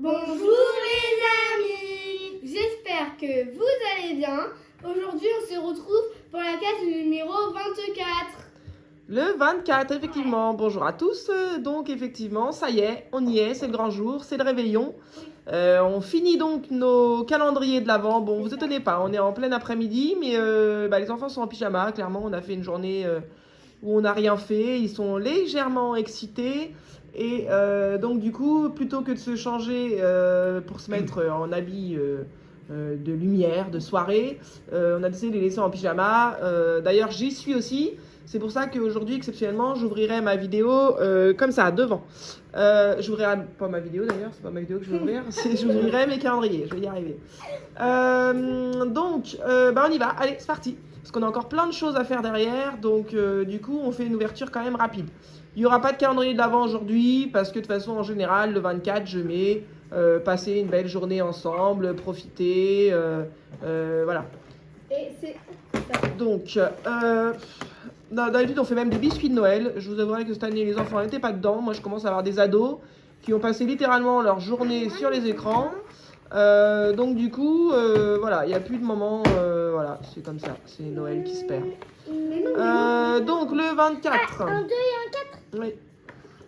Bonjour les amis, j'espère que vous allez bien. Aujourd'hui on se retrouve pour la case numéro 24. Le 24, effectivement. Bonjour à tous. Donc, effectivement, ça y est, on y est, c'est le grand jour, c'est le réveillon. On finit donc nos calendriers de l'Avent. Bon, vous étonnez pas, on est en plein après-midi, mais les enfants sont en pyjama. Clairement, on a fait une journée où on n'a rien fait. Ils sont légèrement excités. Et donc, du coup, plutôt que de se changer pour se mettre en habit de lumière, de soirée, on a décidé de les laisser en pyjama. D'ailleurs, j'y suis aussi. C'est pour ça qu'aujourd'hui, exceptionnellement, j'ouvrirai ma vidéo comme ça, devant. J'ouvrirai pas ma vidéo d'ailleurs, c'est pas ma vidéo que je vais ouvrir, j'ouvrirai mes calendriers, je vais y arriver. On y va, allez, c'est parti. Parce qu'on a encore plein de choses à faire derrière, donc du coup, on fait une ouverture quand même rapide. Il n'y aura pas de calendrier de l'Avent aujourd'hui, parce que de toute façon, en général, le 24, je mets passer une belle journée ensemble, profiter, voilà. Et c'est Donc, d'habitude, on fait même des biscuits de Noël. Je vous avouerai que cette année, les enfants n'étaient pas dedans. Moi, je commence à avoir des ados qui ont passé littéralement leur journée sur les écrans. Donc, du coup, voilà, il n'y a plus de moment. Voilà, c'est comme ça. C'est Noël qui se perd. Donc, le 24. Un 2 et un 4. Oui.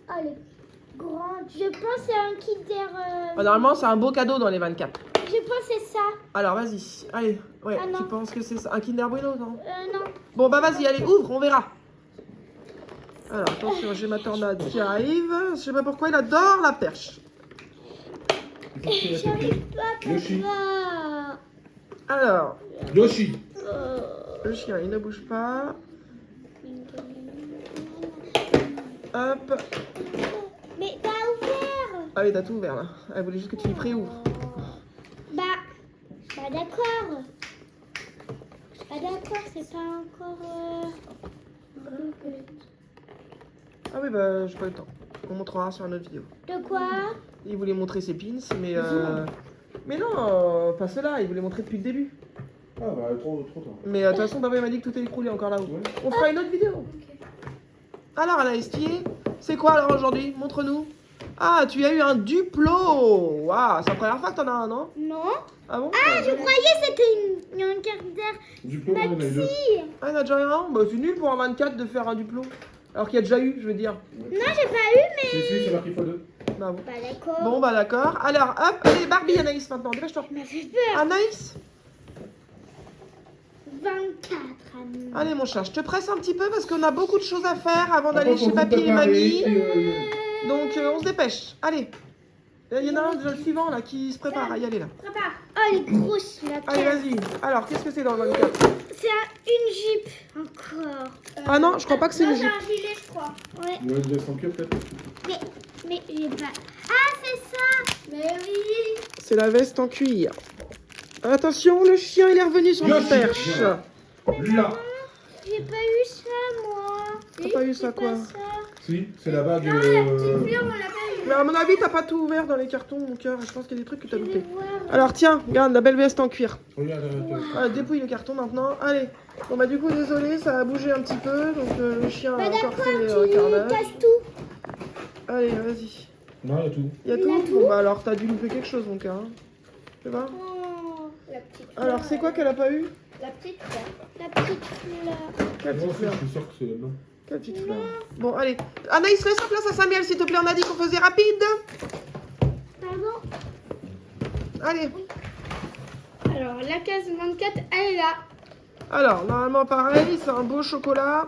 Oh, les grands. Je pense à un Kinder. Normalement, c'est un beau cadeau dans les 24. Je pense c'est ça. Alors, vas-y. Allez. Ouais, Ah, non. tu penses que c'est ça? Un Kinder Bueno, non? Non. Bon, bah vas-y, allez, ouvre, on verra. Alors, attention, j'ai ma tornade qui arrive. Je sais pas pourquoi il adore la perche. J'arrive pas, Yoshi. papa. Alors, Yoshi. le chien, il ne bouge pas. Hop. Mais t'as ouvert. Ah oui, t'as tout ouvert là. Elle voulait juste que tu y préouvres. Bah d'accord. Bah d'accord, c'est pas encore. Ah oui, bah, j'ai pas eu le temps. On montrera sur une autre vidéo. De quoi? Il voulait montrer ses pins, mais. Mais non, pas cela, il voulait montrer depuis le début. Ah bah trop tard. Mais de toute façon, papa m'a dit que tout est écroulé encore là-haut. Ouais. On fera une autre vidéo. Alors, Anaïs, tu y es? C'est quoi alors aujourd'hui? Montre-nous. Ah, tu as eu un Duplo. Waouh, c'est la première fois que t'en as un, non? Non. Ah bon? Ah, je croyais que c'était une Kinder Du plomb, on en a eu deux. Maxi. Ah, il y en a déjà eu un? Bah, c'est nul pour un 24 de faire un Duplo. Alors qu'il y a déjà eu, je veux dire. Non, j'ai pas eu, mais. Si, c'est marqué x2. Bah, bon. Bah d'accord. Bon, bah d'accord. Alors, hop, allez, Barbie, Anaïs maintenant. Dépêche-toi. Ça m'a fait peur. Anaïs? 24, Annie. Allez, mon chat, je te presse un petit peu parce qu'on a beaucoup de choses à faire avant Après, d'aller faut chez vous papy et préparer, mamie. Donc, on se dépêche. Allez. Il y en a un déjà le suivant là qui se prépare à y aller là. Prépare. Oh, elle est grosse la Allez, tête. vas-y. Alors, qu'est-ce que c'est dans le 24? C'est une Jeep encore. Ah non, je crois pas que c'est non, une c'est Jeep. un gilet, je crois. Ouais. Ouais, une veste en cuir peut-être. Mais j'ai pas. Ah, c'est ça. Mais oui. C'est la veste en cuir. Attention, le chien il est revenu sur la Yoshi, perche. viens. Là. J'ai pas eu ça moi. T'as pas eu ça C'est quoi? pas ça. Si, c'est la bague. Non, la petite fleur, on l'a pas eu. Mais à mon avis, t'as pas tout ouvert dans les cartons, mon cœur. Je pense qu'il y a des trucs que t'as Je vais loupés. voir. Alors tiens, regarde la belle veste en cuir. Regarde, Voilà, dépouille le carton maintenant. Allez. Bon bah du coup désolé, ça a bougé un petit peu, donc le chien a Bah encore d'accord, fait un tu carnage. casses tout. Allez, vas-y. Non, il y a tout. Il y a Il y tout? a tout. Bon bah alors t'as dû louper quelque chose mon cœur. Hein. Tu vois? Oh, La petite Alors fleur, c'est quoi qu'elle a pas eu? La petite fleur. la petite fleur. Quelle Moi petite aussi, fleur? je suis sûr que c'est là-dedans. Quelle petite fleur? Bon allez. Anaïs, laisse la place à Samuel s'il te plaît, on a dit qu'on faisait rapide. Pardon? Allez. Alors, la case 24, elle est là. Alors normalement pareil, c'est un beau chocolat.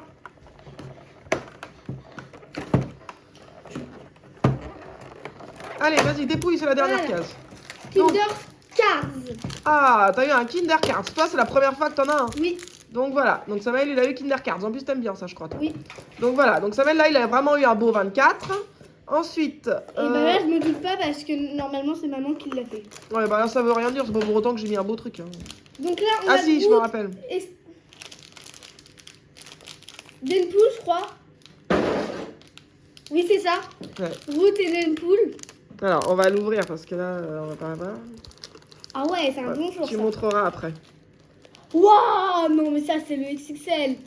Allez, vas-y, dépouille, c'est la dernière Voilà. case. Kinder Cars. Ah, t'as eu un Kinder Cards. Toi, c'est la première fois que t'en as un. Oui. Donc voilà, donc Samuel il a eu Kinder Cards. En plus, t'aimes bien ça, je crois. Toi. Oui. Donc voilà, donc Samuel là, il a vraiment eu un beau 24. Ensuite. Et bah là, je me doute pas parce que normalement, c'est maman qui l'a fait. Ouais, bah là, ça veut rien dire, c'est pas pour autant que j'ai mis un beau truc. Hein. Donc là, on Ah a si, je me Groot rappelle. et Deadpool, je crois. Oui, c'est ça. Ouais. Groot et Deadpool. Alors, on va l'ouvrir parce que là, on va pas avoir. Ah ouais, c'est un bon jour, Tu ça. montreras après. Waouh, non, mais ça, c'est le XXL.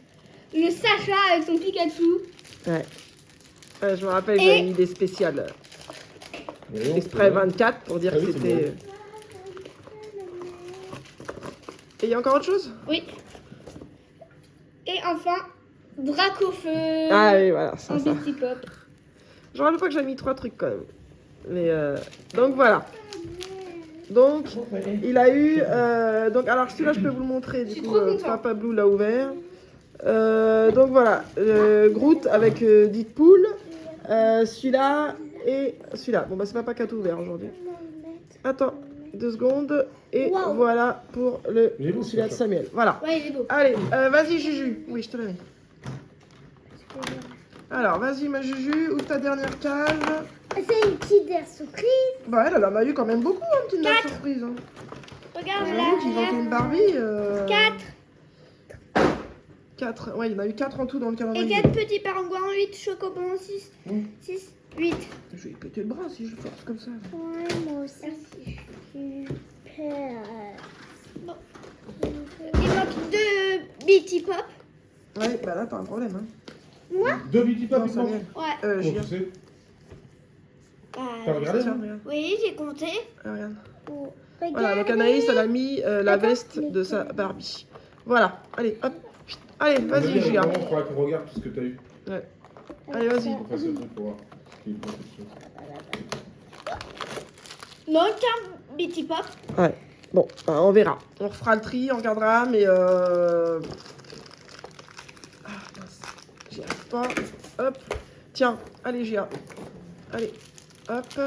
Le Sacha avec son Pikachu. Ouais. Ouais, je me rappelle, Et- j'avais mis des spéciales. Voyons, exprès c'est bon. 24 pour dire Ah que oui, c'est c'était... Et il y a encore autre chose? Oui. Et enfin, Dracofeu. Ah oui, voilà, ça, En ça. Bitty Pop. Je rappelle pas que j'ai mis 3 trucs quand même. Mais donc voilà. Donc il a eu donc alors celui-là je peux vous le montrer Je du suis coup trop contente. Papa Blue l'a ouvert. Donc voilà Groot avec Deadpool, celui-là et celui-là. Bon bah c'est Papa qui a tout ouvert aujourd'hui. Attends 2 secondes et Wow. voilà pour le Il est beau, celui-là de celui-là. Samuel. Voilà. Ouais, il est beau. Allez vas-y Juju. Oui je te la mets. Alors vas-y ma Juju, ouvre ta dernière cage. C'est une Kinder surprise. Bah elle en a eu quand même beaucoup hein, Kinder Surprise. Hein. Regarde J'avoue qu'ils ont fait une Barbie. 4. 4. Ouais, il y en a eu 4 en tout dans le Et calendrier. 4 petits parangouins, 8 chocobons, 6. Mmh. 6, 8. Je vais péter le bras si je force comme ça. Ouais, moi aussi. Merci. Super. Il manque 2 Bitty Pop. Ouais, bah là t'as un problème. Hein. 2 Bitty Pop, Non, il ça manque. vient. Ouais. J'y Oh, tu sais. T'as Bah, regardé Tiens, hein regarde. oui, j'ai compté. Regarde. Oh, Voilà, donc regardez. Anaïs, elle a mis la veste de sa Barbie. Voilà, allez, hop. Allez, vas-y, Gia. Il faudra qu'on regarde tout ce que t'as eu. Ouais. Allez, vas-y. On fasse le truc pour voir. ce qu'il faut, quelque chose. Non, qu'un Bitty Pop. Ouais. Bon, bah, on verra. On refera le tri, on regardera, mais Ah, mince. J'y arrive pas. Hop. Tiens, allez, Gia. Allez, hop.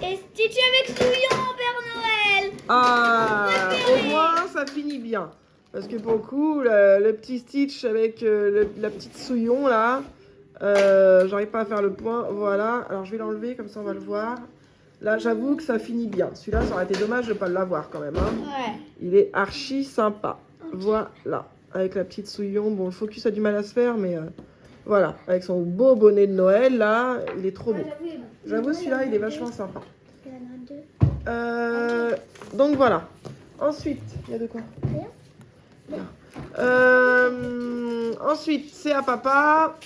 Et Stitch avec Souillon, Père Noël. Ah, au moins ça finit bien. Parce que pour le coup, le petit Stitch avec la petite Souillon là, j'arrive pas à faire le point. Voilà, alors je vais l'enlever comme ça on va le voir. Là, j'avoue que ça finit bien. Celui-là, ça aurait été dommage de pas l'avoir quand même. Hein. Ouais. Il est archi sympa. Voilà, avec la petite Souillon. Bon, le focus a du mal à se faire, mais voilà, avec son beau bonnet de Noël là, il est trop beau. J'avoue, celui-là, il est vachement sympa. Il y en a 2. Donc voilà. Ensuite, il y a de quoi? Rien. Ensuite, c'est à papa.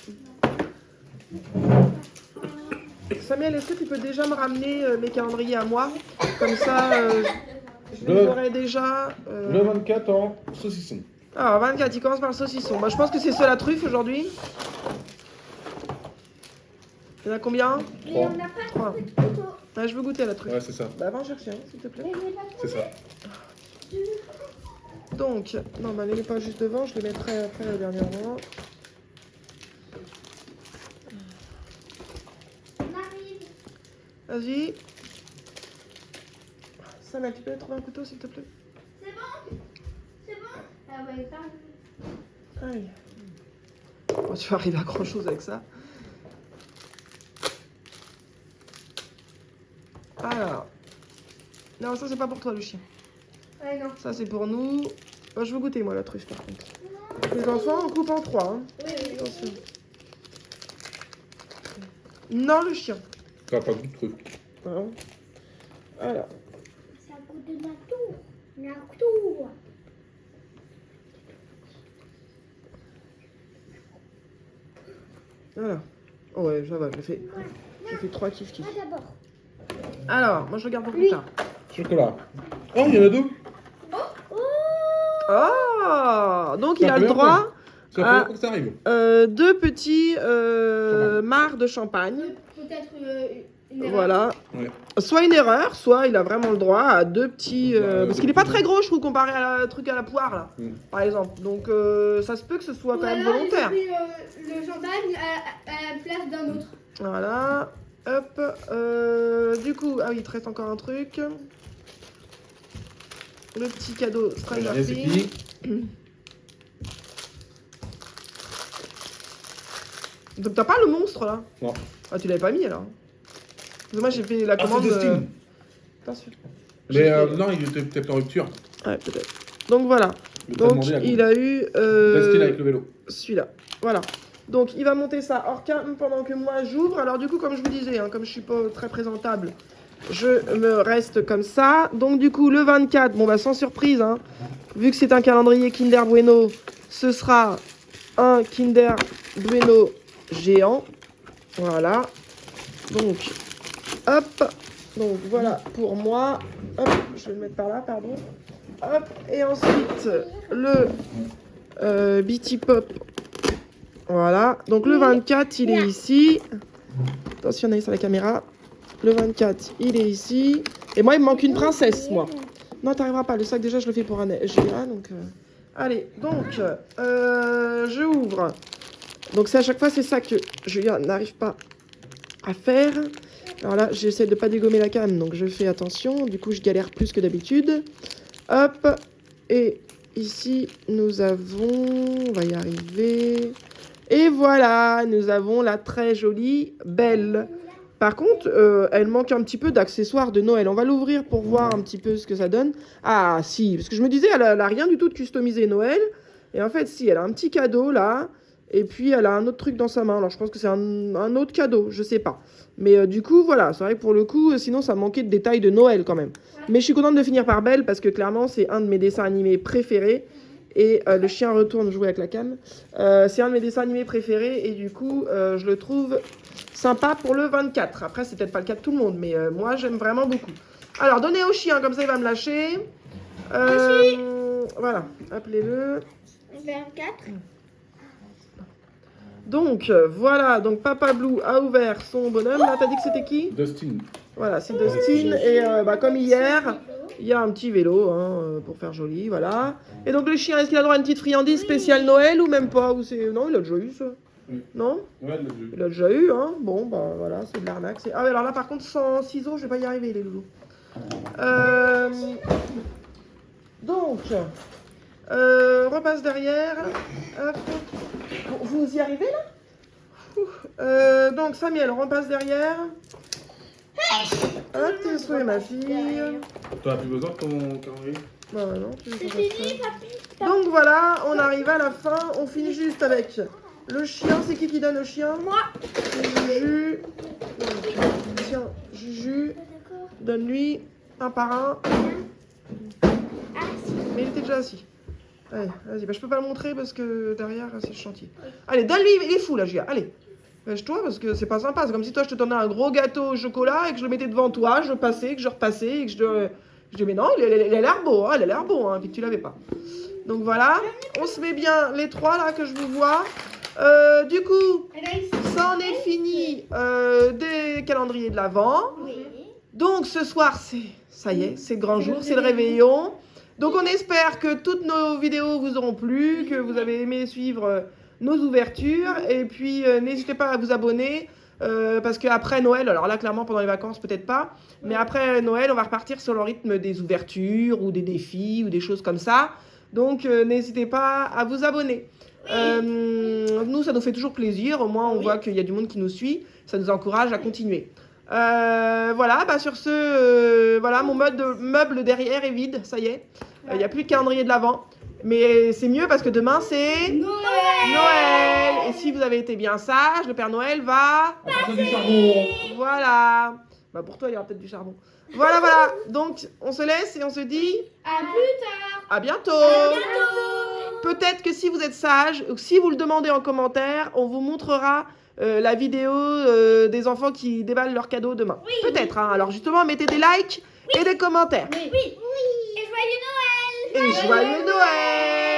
Samuel, est-ce que tu peux déjà me ramener mes calendriers à moi? Comme ça, je les aurai déjà. Le 24 en saucisson. Alors, 24, il commence par le saucisson. Moi, je pense que c'est seul à truffe aujourd'hui. Il y en a combien? Mais on n'a pas 3. de photo. Ouais, je veux goûter à la truffe. Ouais, c'est ça. Bah, va en chercher, hein, s'il te plaît. C'est ça. Donc, non, bah, ne les mets pas juste devant, je les mettrai après le dernier rang. On arrive. Vas-y. Samuel, tu peux trouver un couteau, s'il te plaît? C'est bon? C'est bon? Ah ouais, pas. Aïe. Oh, tu vas arriver à grand chose avec ça. Alors. Non, ça c'est pas pour toi le chien. Ouais, non. Ça c'est pour nous. Oh, je veux goûter moi la truffe par contre. Les enfants, on coupe en 3. Hein. Oui, oui. Attention. Non, le chien. T'as pas goût de truc. Hein. Alors. C'est un coup de nature. Nature. Voilà. Oh ouais, ça va, j'ai fait 3 kiff. Moi d'abord. Alors, moi je regarde pour plus tard. Chocolat. Oh, il y en a 2. Oh, donc il Ça a le fait droit Ça Ah. fait longtemps que ça arrive. 2 petits mares de champagne. Peut-être une erreur. Voilà. Ouais. Soit une erreur, soit il a vraiment le droit à 2 petits. Parce qu'il est pas très gros, je trouve, comparé à la truc à la poire là, par exemple. Donc ça se peut que ce soit Ou quand même alors, volontaire. ils ont pris le champagne à la place d'un autre. Voilà. Hop. Du coup, ah oui, il te reste encore un truc. Le petit cadeau Stranger Regardez, c'est Things. qui? Donc t'as pas le monstre là? Non. Ah, tu l'avais pas mis alors? Parce que moi j'ai fait la Ah, commande. c'est Destin. Attention. Mais non, il était peut-être en rupture. Ouais, peut-être. Donc voilà. Le Donc il a eu Destin avec le vélo. celui-là. Voilà. Donc il va monter ça hors cam pendant que moi j'ouvre. Alors du coup, comme je vous disais, hein, comme je suis pas très présentable, je me reste comme ça. Donc du coup, le 24, bon bah sans surprise, hein, vu que c'est un calendrier Kinder Bueno, ce sera un Kinder Bueno géant. Voilà. Donc, hop. Donc, voilà pour moi. Hop, je vais le mettre par là, pardon. Hop, et ensuite, le BT Pop. Voilà. Donc, le 24, il est ici. Attention, on est sur la caméra. Le 24, il est ici. Et moi, il me manque une princesse, moi. Non, t'arriveras pas. Le sac, déjà, je le fais pour un GA. Donc, allez, donc, je ouvre. Donc, c'est à chaque fois, c'est ça que Julien n'arrive pas à faire. Alors là, j'essaie de pas dégommer la canne, donc je fais attention. Du coup, je galère plus que d'habitude. Hop. Et ici, nous avons... On va y arriver. Et voilà, nous avons la très jolie Belle. Par contre, elle manque un petit peu d'accessoires de Noël. On va l'ouvrir pour voir un petit peu ce que ça donne. Ah, si, parce que je me disais, elle a rien du tout de customisé Noël. Et en fait, si, elle a un petit cadeau, là. Et puis, elle a un autre truc dans sa main. Alors, je pense que c'est un autre cadeau, je sais pas. Mais du coup, voilà, c'est vrai que pour le coup, sinon, ça manquait de détails de Noël, quand même. Mais je suis contente de finir par Belle, parce que clairement, c'est un de mes dessins animés préférés. Et le chien retourne jouer avec la canne. C'est un de mes dessins animés préférés. Et du coup, je le trouve... sympa pour le 24. Après, c'est peut-être pas le cas de tout le monde, mais moi, j'aime vraiment beaucoup. Alors, donnez au chien, comme ça, il va me lâcher. Voilà, appelez-le. 24. Donc, voilà. Donc, Papa Blue a ouvert son bonhomme. Là, t'as dit que c'était qui? Dustin. Voilà, c'est Dustin. Et comme hier, il y a un petit vélo hein, pour faire joli, voilà. Et donc, le chien, est-ce qu'il a droit à une petite friandise spéciale Noël ou même pas ou c'est... Non, il a déjà eu ça. Oui. Non? Ouais, Il a déjà eu, hein. Bon, bah voilà, c'est de l'arnaque. Ah, alors là, par contre, sans ciseaux, je vais pas y arriver, les loulous. Donc, repasse derrière. Hop. Bon, vous y arrivez, là? Donc, Samuel, repasse derrière. Hop, t'es souhait, ma fille. T'as plus besoin de ton calendrier? Bah non, tu veux C'est qu'on fasse fini, ça. papi. Donc voilà, on arrive à la fin. On finit juste avec le chien. C'est qui donne au chien? Moi. Juju. Tiens, Juju. D'accord. Donne-lui un par un. Mais il était déjà assis. Allez, vas-y. Bah, je peux pas le montrer parce que derrière, c'est le chantier. Allez, donne-lui. Il est fou, là, Gia. Allez. Lâche-toi parce que c'est pas sympa. C'est comme si toi, je te donnais un gros gâteau au chocolat et que je le mettais devant toi. Je passais, que je repassais et que je dis, mais non, il a l'air beau. Hein, il a l'air beau. Hein, puis que tu l'avais pas. Donc voilà. On se met bien les trois, là, que je vous vois. Du coup, ça en est fini des calendriers de l'Avent. Oui. Donc ce soir, ça y est, c'est le grand jour, c'est le réveillon. Donc on espère que toutes nos vidéos vous auront plu, que vous avez aimé suivre nos ouvertures. Et puis n'hésitez pas à vous abonner. Parce qu'après Noël, alors là clairement pendant les vacances peut-être pas, mais après Noël on va repartir sur le rythme des ouvertures ou des défis ou des choses comme ça. Donc n'hésitez pas à vous abonner. Nous ça nous fait toujours plaisir, au moins on voit qu'il y a du monde qui nous suit, ça nous encourage à continuer. Voilà, bah sur ce, voilà, mon meuble derrière est vide, ça y est. Il n'y a plus de calendrier de l'Avent. Mais c'est mieux parce que demain c'est Noël. Et si vous avez été bien sage, le Père Noël va apporter du charbon. Voilà. Bah pour toi il y aura peut-être du charbon. Voilà, voilà. Donc on se laisse et on se dit À plus tard. à bientôt. Peut-être que si vous êtes sage, ou si vous le demandez en commentaire, on vous montrera la vidéo des enfants qui déballent leurs cadeaux demain. Oui. Peut-être. Hein. Alors justement, mettez des likes et des commentaires. Oui. Et joyeux Noël. Et joyeux Noël!